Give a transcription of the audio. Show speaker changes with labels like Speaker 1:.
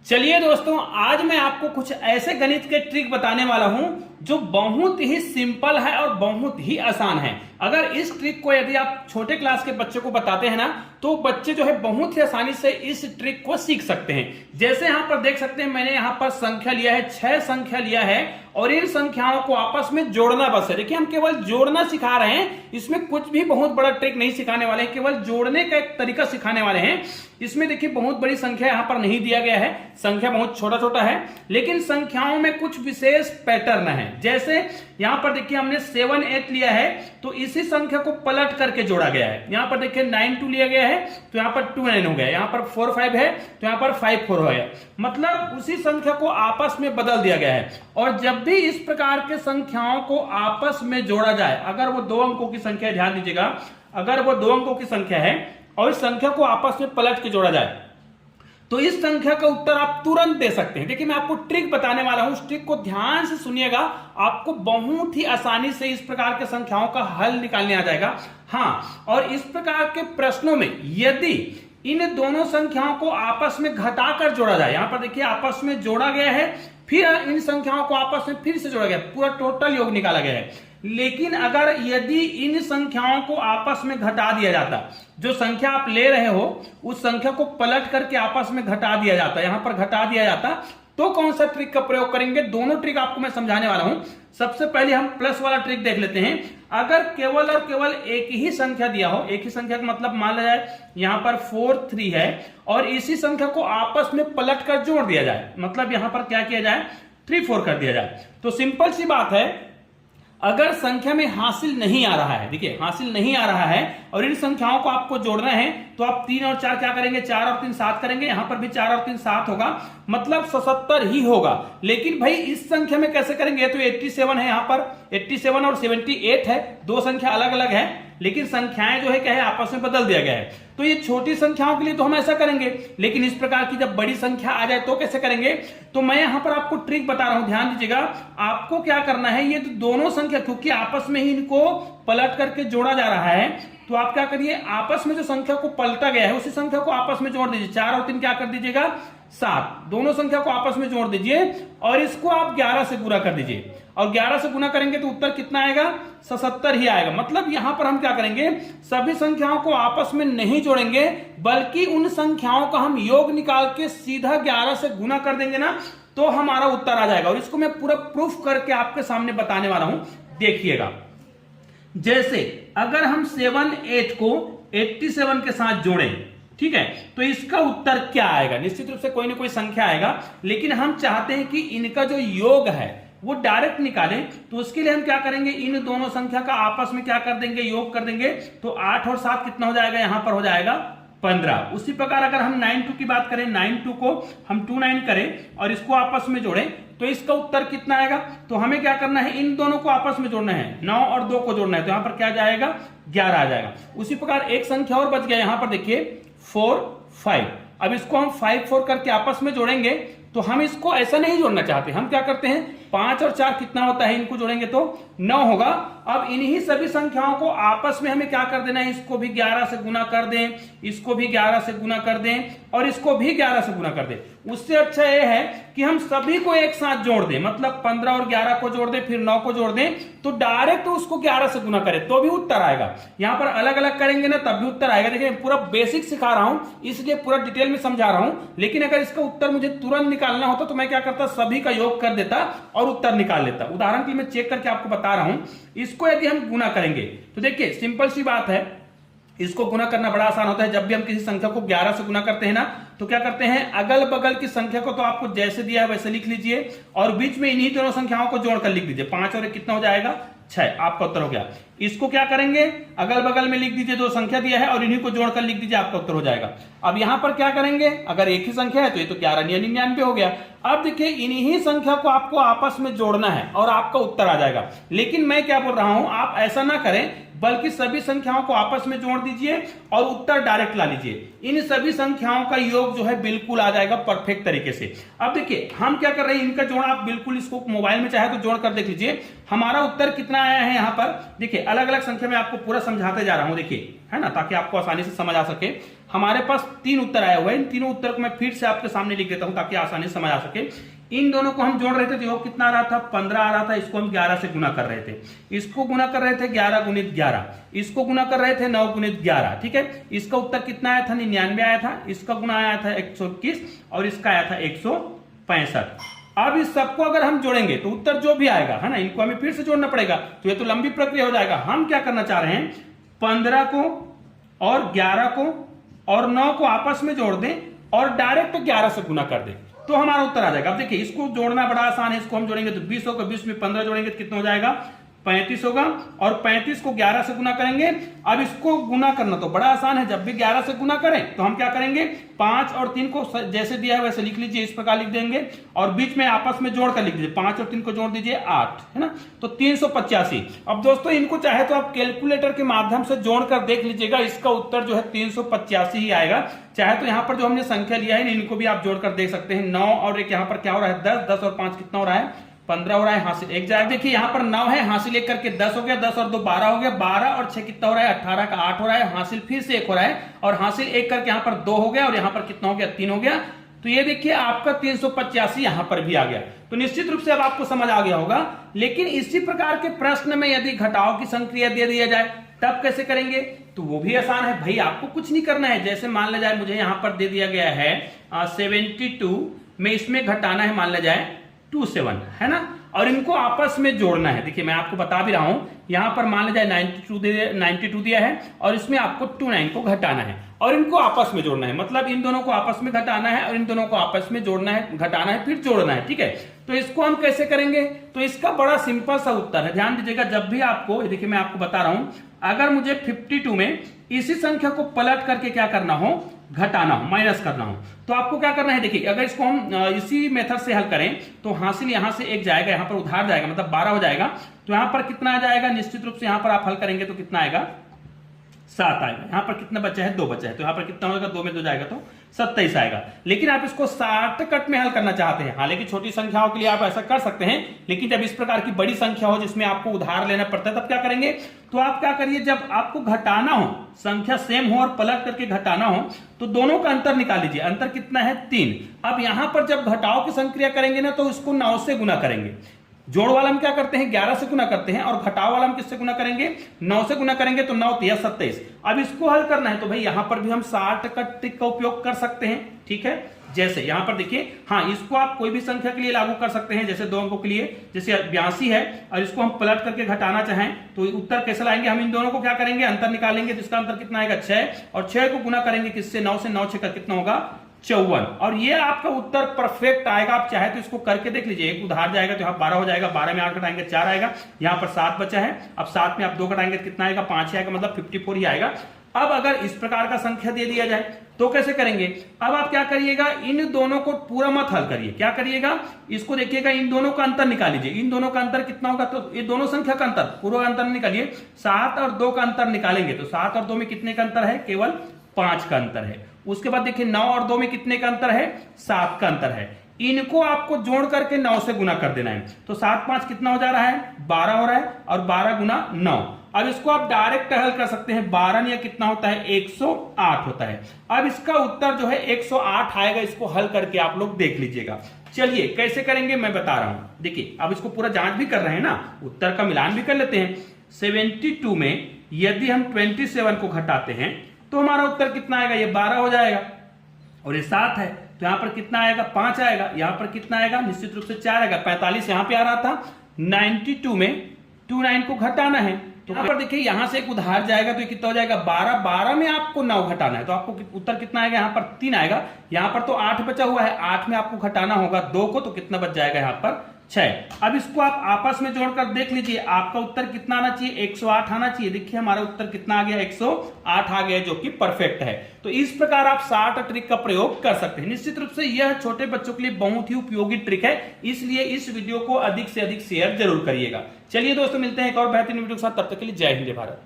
Speaker 1: चलिए दोस्तों, आज मैं आपको कुछ ऐसे गणित के ट्रिक बताने वाला हूं जो बहुत ही सिंपल है और बहुत ही आसान है। अगर इस ट्रिक को यदि आप छोटे क्लास के बच्चों को बताते हैं ना, तो बच्चे जो है बहुत ही आसानी से इस ट्रिक को सीख सकते हैं। जैसे यहां पर देख सकते हैं, मैंने यहां पर संख्या लिया है, 6 संख्या लिया है और इन संख्याओं को आपस में जोड़ना बस है। देखिए, हम केवल जोड़ना सिखा रहे हैं, इसमें कुछ भी बहुत बड़ा ट्रिक नहीं सिखाने वाले हैं, केवल जोड़ने का एक तरीका सिखाने वाले हैं। इसमें देखिए बहुत बड़ी संख्या यहां पर नहीं दिया गया है, संख्या बहुत छोटा छोटा है, लेकिन संख्याओं में कुछ विशेष पैटर्न है। जैसे यहां पर देखिए हमने 7 8 लिया है, तो इसी संख्या को पलट करके जोड़ा गया है। यहां पर देखिए 9 2 लिया गया है, तो यहां पर 2 9 हो गया। यहां पर 4 5 है, तो यहां पर 5 4 हो गया। मतलब उसी संख्या को आपस में बदल दिया गया है। और जब भी इस प्रकार के संख्याओं को आपस में जोड़ा जाए, अगर वो 2 अंकों की संख्या, ध्यान दीजिएगा, अगर वो 2 अंकों की संख्या है और इस संख्या को आपस में पलट के जोड़ा जाए, तो इस संख्या का उत्तर आप तुरंत दे सकते हैं। देखिए, मैं आपको ट्रिक बताने वाला हूं, उस ट्रिक को ध्यान से सुनिएगा, आपको बहुत ही आसानी से इस प्रकार के संख्याओं का हल निकालने आ जाएगा। हाँ, और इस प्रकार के प्रश्नों में यदि इन दोनों संख्याओं को आपस में घटाकर जोड़ा जाए, यहां पर देखिए आपस में जोड़ा गया है, फिर इन संख्याओं को आपस में फिर से जोड़ा गया, पूरा टोटल योग निकाला गया है। लेकिन अगर यदि इन संख्याओं को आपस में घटा दिया जाता, जो संख्या आप ले रहे हो उस संख्या को पलट करके आपस में घटा दिया जाता, यहां पर घटा दिया जाता, तो कौन सा ट्रिक का प्रयोग करेंगे? दोनों ट्रिक आपको मैं समझाने वाला हूं। सबसे पहले हम प्लस वाला ट्रिक देख लेते हैं। अगर केवल और केवल एक ही संख्या दिया हो, एक ही संख्या का मतलब मान लिया जाए यहां पर 4 3 है और इसी संख्या को आपस में पलट कर जोड़ दिया जाए, मतलब यहां पर क्या किया जाए, 3 4 कर दिया जाए। तो सिंपल सी बात है, अगर संख्या में हासिल नहीं आ रहा है, देखिए हासिल नहीं आ रहा है और इन संख्याओं को आपको जोड़ना है, तो आप 3 और 4 क्या करेंगे, 4 और 3 7 करेंगे। यहां पर भी 4 और 3 7 होगा, मतलब 77 ही होगा। लेकिन भाई इस संख्या में कैसे करेंगे? तो 87 है, यहां पर 87 और 78 है, दो संख्या अलग अलग है, लेकिन संख्याएं जो है क्या है, आपस में बदल दिया गया है। तो ये छोटी संख्याओं के लिए तो हम ऐसा करेंगे, लेकिन इस प्रकार की जब बड़ी संख्या आ जाए तो कैसे करेंगे? तो मैं यहां पर आपको ट्रिक बता रहा हूं, ध्यान दीजिएगा। आपको क्या करना है, ये दोनों संख्या क्योंकि आपस में ही इनको पलट करके जोड़ा जा रहा है, तो आप क्या करिए, आपस में जो संख्या को पलटा गया है उसी संख्या को आपस में जोड़ दीजिए। 4 और 3 क्या कर दीजिएगा, 7, दोनों संख्या को आपस में जोड़ दीजिए और इसको आप 11 से गुणा कर दीजिए। और 11 से गुणा करेंगे तो उत्तर कितना आएगा, 77 ही आएगा। मतलब यहां पर हम क्या करेंगे, सभी संख्याओं को आपस में नहीं जोड़ेंगे, बल्कि उन संख्याओं का हम योग निकाल के सीधा 11 से गुणा कर देंगे ना, तो हमारा उत्तर आ जाएगा। और इसको मैं पूरा प्रूफ करके आपके सामने बताने वाला हूं, देखिएगा। जैसे अगर हम 7 8 को 87 के साथ जोड़ें, ठीक है, तो इसका उत्तर क्या आएगा? निश्चित रूप से कोई ना कोई संख्या आएगा, लेकिन हम चाहते हैं कि इनका जो योग है वो डायरेक्ट निकालें। तो उसके लिए हम क्या करेंगे, इन दोनों संख्या का आपस में क्या कर देंगे, योग कर देंगे। तो 8 और 7 कितना हो जाएगा, यहां पर हो जाएगा 15। उसी प्रकार अगर हम 9 2 की बात करें, 9 2 को हम 2 9 करें और इसको आपस में जोड़ें, तो इसका उत्तर कितना आएगा? तो हमें क्या करना है, इन दोनों को आपस में जोड़ना है, 9 और 2 को जोड़ना है, तो यहां पर क्या जाएगा, 11 आ जाएगा। उसी प्रकार एक संख्या और बच गया, यहां पर देखिए 4 5। अब इसको हम 5 4 करके आपस में जोड़ेंगे, तो हम इसको ऐसा नहीं जोड़ना चाहते, हम क्या करते हैं, 5 और 4 कितना होता है, इनको जोड़ेंगे तो 9 होगा। अब इन्हीं सभी संख्याओं को आपस में हमें क्या कर देना है, इसको भी 11 से गुना कर दें, इसको भी 11 से गुना कर दें और इसको भी 11 से गुना कर दें। उससे अच्छा यह है कि हम सभी को एक साथ जोड़ दें, मतलब 15 और 11 को जोड़ दें, फिर 9 को जोड़ दें, तो डायरेक्ट उसको 11 से गुना करें तो भी उत्तर आएगा। यहां पर अलग अलग करेंगे ना, तब भी उत्तर आएगा। देखिए पूरा बेसिक सिखा रहा हूं, इसलिए पूरा डिटेल में समझा रहा हूं, लेकिन अगर इसका उत्तर मुझे तुरंत निकालना होता तो मैं क्या करता, सभी का योग कर देता और उत्तर निकाल लेता। उदाहरण के लिए मैं चेक करके आपको बता रहा हूं, इसको यदि हम गुना करेंगे तो देखिए सिंपल सी बात है, इसको गुना करना बड़ा आसान होता है। जब भी हम किसी संख्या को 11 से गुना करते हैं ना, तो क्या करते हैं, अगल बगल की संख्या को तो आपको जैसे दिया है वैसे लिख लीजिए और बीच में इन्हीं दोनों संख्याओं को जोड़कर लिख दीजिए। 5 और 1 कितना हो जाएगा, 6, आपका उत्तर हो गया। इसको क्या करेंगे, अगल बगल में लिख दीजिए, दो संख्या दिया है और इन्हीं को जोड़कर लिख दीजिए, आपका उत्तर हो जाएगा। अब यहां पर क्या करेंगे, अगर एक ही संख्या है तो ये तो 11 99 हो गया। अब देखिए इन्हीं संख्या को आपको आपस में जोड़ना है और आपका उत्तर आ जाएगा। लेकिन मैं क्या बोल रहा हूं, आप ऐसा ना करें, बल्कि सभी संख्याओं को आपस में जोड़ दीजिए और उत्तर डायरेक्ट ला लीजिए। इन सभी संख्याओं का योग जो है बिल्कुल आ जाएगा परफेक्ट तरीके से। अब देखिए हम क्या कर रहे हैं, इनका जोड़ आप बिल्कुल इसको मोबाइल में चाहे तो जोड़ कर देख लीजिए। हमारा उत्तर कितना आया है, यहां पर देखिए अलग अलग संख्या में आपको पूरा समझाते जा रहा हूं, देखिए है ना, ताकि आपको आसानी से समझ आ सके। हमारे पास 3 उत्तर आए हुए हैं। इन तीनों उत्तर को मैं फिर से आपके सामने लिख देता हूं ताकि आसानी से समझ आ सके। इन दोनों को हम जोड़ रहे थे, देखो कितना आ रहा था, 15 आ रहा था। इसको हम 11 से गुना कर रहे थे, इसको गुना कर रहे थे 11 गुणित 11, इसको गुना कर रहे थे 9 गुणित 11। ठीक है, इसका उत्तर कितना आया था, 99 आया था। इसका गुना आया था 121 और इसका आया था 165। अब इस सबको अगर हम जोड़ेंगे तो उत्तर जो भी आएगा है ना, इनको हमें फिर से जोड़ना पड़ेगा, तो ये तो लंबी प्रक्रिया हो जाएगा। हम क्या करना चाह रहे हैं, 15 को और 11 को और 9 को आपस में जोड़ दें और डायरेक्ट 11 से गुना कर दें तो हमारा उत्तर आ जाएगा। अब देखिए इसको जोड़ना बड़ा आसान है, इसको हम जोड़ेंगे तो 20 होगा, 20 में 15 जोड़ेंगे तो कितना हो जाएगा, 35 होगा और 35 को 11 से गुना करेंगे। अब इसको गुना करना तो बड़ा आसान है, जब भी 11 से गुना करें तो हम क्या करेंगे, 5 और 3 को जैसे दिया है वैसे लिख लीजिए, इस प्रकार लिख देंगे और बीच में आपस में जोड़ कर लिख दीजिए, 5 और 3 को जोड़ दीजिए 8, है ना, तो 385। अब दोस्तों इनको चाहे तो आप कैलकुलेटर के माध्यम से जोड़कर देख लीजिएगा, इसका उत्तर जो है 385 ही आएगा। चाहे तो यहाँ पर जो हमने संख्या लिया है इनको भी आप जोड़कर देख सकते हैं। 9 और 1 यहाँ पर क्या हो रहा है, 10, 10 और 5 कितना हो रहा है, 15 हो रहा है, हासिल 1 जाएगा। देखिए यहाँ पर 9 है, हासिल 1 करके 10 हो गया, 10 और 2 12 हो गया, 12 और 6 कितना हो रहा है, 18 का 8 हो रहा है, हासिल फिर से 1 हो रहा है और हासिल 1 करके यहाँ पर 2 हो गया और यहाँ पर कितना हो गया, 3 हो गया। तो ये देखिए आपका 385 यहां पर भी आ गया। तो निश्चित रूप से अब आपको समझ आ गया होगा। लेकिन इसी प्रकार के प्रश्न में यदि घटाव की संक्रिया दे दिया जाए तब कैसे करेंगे, तो वो भी आसान है भाई, आपको कुछ नहीं करना है। जैसे मान लिया जाए मुझे यहां पर दे दिया गया है 72 में इसमें घटाना है, मान लिया जाए 27, है ना, और इनको आपस में जोड़ना है। देखिए मैं आपको बता भी रहा हूं, यहां पर मान लिया जाए 92 दिया है और इसमें आपको 29 को घटाना है और इनको आपस में जोड़ना है। मतलब इन दोनों को आपस में घटाना है और इन दोनों को आपस में जोड़ना है, घटाना है, फिर जोड़ना है। ठीक है, तो इसको हम कैसे करेंगे, तो इसका बड़ा सिंपल सा उत्तर है। ध्यान दीजिएगा, जब भी आपको, देखिए मैं आपको बता रहा हूं, अगर मुझे 52 में इसी संख्या को पलट करके क्या करना हो, घटाना हो, माइनस करना हो, तो आपको क्या करना है। देखिए अगर इसको हम इसी मेथड से हल करें तो हासिल यहां से 1 जाएगा, यहां पर उधार जाएगा, मतलब 12 हो जाएगा। तो यहां पर कितना आ जाएगा, निश्चित रूप से यहां पर आप हल करेंगे तो कितना आएगा, 7 आएगा। यहां पर कितना बचा है, 2 बचा है, तो यहां पर कितना होगा, 2 में 2 जाएगा तो 27 आएगा। लेकिन आप इसको शॉर्टकट में हल करना चाहते हैं, हालांकि छोटी संख्याओं के लिए आप ऐसा कर सकते हैं, लेकिन जब इस प्रकार की बड़ी संख्या हो जिसमें आपको उधार लेना पड़ता है तब क्या करेंगे, तो आप क्या करिए, जब आपको घटाना हो, संख्या सेम हो और पलट करके घटाना हो, तो दोनों का अंतर निकाल लीजिए। अंतर कितना है, 3। अब यहां पर जब घटाव की संक्रिया करेंगे ना तो इसको 9 से गुना करेंगे। जोड़ वाला हम क्या करते हैं, 11 से गुना करते हैं, और घटाव वाला हम किससे गुना करेंगे, 9 से गुना करेंगे, तो 9 3 27। अब इसको हल करना है तो भाई यहां पर भी हम शॉर्टकट ट्रिक का उपयोग कर सकते हैं। ठीक है, जैसे यहां पर देखिए, हाँ इसको आप कोई भी संख्या के लिए लागू कर सकते हैं, जैसे 2 अंकों के लिए, जैसे 82 है और इसको हम पलट करके घटाना चाहें तो उत्तर कैसे लाएंगे, हम इन दोनों को क्या करेंगे, अंतर निकालेंगे, जिसका अंतर कितना आएगा, 6, और 6 को गुना करेंगे किससे, 9 से, 9 6 का कितना होगा, 54। और ये आपका उत्तर परफेक्ट आएगा। आप चाहे तो इसको करके देख लीजिए, एक उधार जाएगा तो यहाँ 12 हो जाएगा, 12 में 8 घटाएंगे 4 आएगा, यहाँ पर 7 बचा है, अब 7 में आप 2 घटाएंगे तो कितना आएगा, 5 आएगा, मतलब 54 ही आएगा। अब अगर इस प्रकार का संख्या दे दिया जाए तो कैसे करेंगे, अब आप क्या करिएगा, इन दोनों को पूरा मत हल करिए, क्या करिएगा, इसको देखिएगा, इन दोनों का अंतर निकालिए। इन दोनों का अंतर कितना होगा, तो ये दोनों संख्या का अंतर, पूरा अंतर निकालिए। 7 और 2 का अंतर निकालेंगे तो 7 और 2 में कितने का अंतर है, केवल 5 का अंतर है। उसके बाद देखिए 9 और 2 में कितने का अंतर है, 7 का अंतर है। इनको आपको जोड़ करके 9 से गुना कर देना है, तो 7 5 कितना हो जा रहा है, 12 हो रहा है, और 12 गुना 9। अब इसको आप डायरेक्ट हल कर सकते हैं, 12 या कितना होता है, 108 होता है। अब इसका उत्तर जो है 108 आएगा, इसको हल करके आप लोग देख लीजिएगा। चलिए कैसे करेंगे मैं बता रहा हूं। देखिए अब इसको पूरा जांच भी कर रहे हैं ना, उत्तर का मिलान भी कर लेते हैं। 72 में यदि हम 27 को घटाते हैं तो हमारा उत्तर कितना आएगा, ये 12 हो जाएगा, और ये 7 है तो यहां पर कितना आएगा, 5 आएगा, यहां पर कितना आएगा, निश्चित रूप से 4 आएगा। 45 यहां पे आ रहा था, 92 में 29 को घटाना है, तो यहां पर देखिए यहां से एक उधार जाएगा तो ये कितना हो जाएगा, 12, 12 में आपको 9 घटाना है, तो आपको उत्तर कितना आएगा, यहां पर 3 आएगा। यहां पर तो 8 बचा हुआ है, 8 में आपको घटाना होगा 2 को, तो कितना बच जाएगा, यहां पर 6। अब इसको आप आपस में जोड़कर देख लीजिए, आपका उत्तर कितना आना चाहिए, 108 आना चाहिए। देखिए हमारा उत्तर कितना आ गया, 108 आ गया, जो कि परफेक्ट है। तो इस प्रकार आप शॉर्ट ट्रिक का प्रयोग कर सकते हैं। निश्चित रूप से यह छोटे बच्चों के लिए बहुत ही उपयोगी ट्रिक है, इसलिए इस वीडियो को अधिक से अधिक शेयर जरूर करिएगा। चलिए दोस्तों, मिलते हैं एक और बेहतरीन वीडियो के साथ, तब तक के लिए जय हिंद, जय भारत।